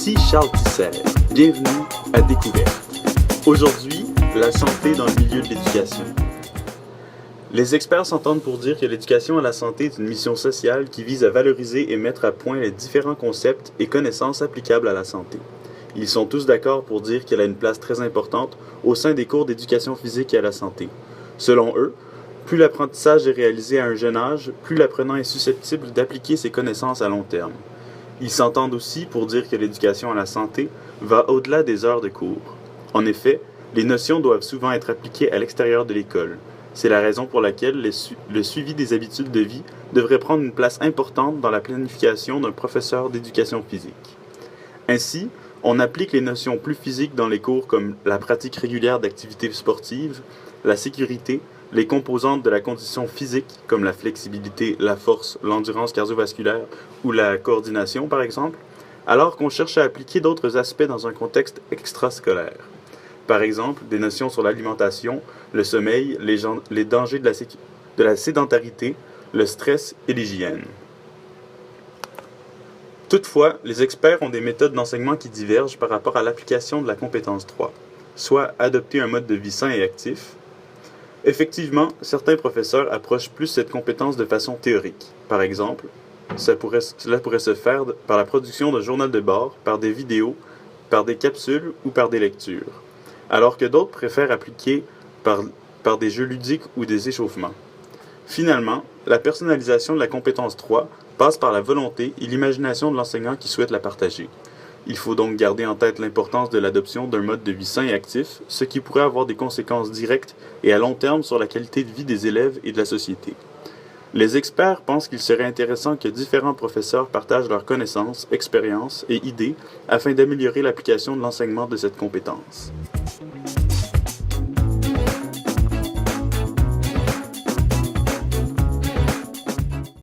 Ici Charles Tisser. Bienvenue à Découverte. Aujourd'hui, la santé dans le milieu de l'éducation. Les experts s'entendent pour dire que l'éducation à la santé est une mission sociale qui vise à valoriser et mettre à point les différents concepts et connaissances applicables à la santé. Ils sont tous d'accord pour dire qu'elle a une place très importante au sein des cours d'éducation physique et à la santé. Selon eux, plus l'apprentissage est réalisé à un jeune âge, plus l'apprenant est susceptible d'appliquer ses connaissances à long terme. Ils s'entendent aussi pour dire que l'éducation à la santé va au-delà des heures de cours. En effet, les notions doivent souvent être appliquées à l'extérieur de l'école. C'est la raison pour laquelle le suivi des habitudes de vie devrait prendre une place importante dans la planification d'un professeur d'éducation physique. Ainsi, on applique les notions plus physiques dans les cours comme la pratique régulière d'activités sportives, la sécurité, les composantes de la condition physique comme la flexibilité, la force, l'endurance cardiovasculaire ou la coordination par exemple, alors qu'on cherche à appliquer d'autres aspects dans un contexte extrascolaire. Par exemple, des notions sur l'alimentation, le sommeil, les dangers de la sédentarité, le stress et l'hygiène. Toutefois, les experts ont des méthodes d'enseignement qui divergent par rapport à l'application de la compétence 3, soit adopter un mode de vie sain et actif. Effectivement, certains professeurs approchent plus cette compétence de façon théorique. Par exemple, cela pourrait se faire par la production d'un journal de bord, par des vidéos, par des capsules ou par des lectures, alors que d'autres préfèrent appliquer par des jeux ludiques ou des échauffements. Finalement, la personnalisation de la compétence 3 passe par la volonté et l'imagination de l'enseignant qui souhaite la partager. Il faut donc garder en tête l'importance de l'adoption d'un mode de vie sain et actif, ce qui pourrait avoir des conséquences directes et à long terme sur la qualité de vie des élèves et de la société. Les experts pensent qu'il serait intéressant que différents professeurs partagent leurs connaissances, expériences et idées afin d'améliorer l'application de l'enseignement de cette compétence.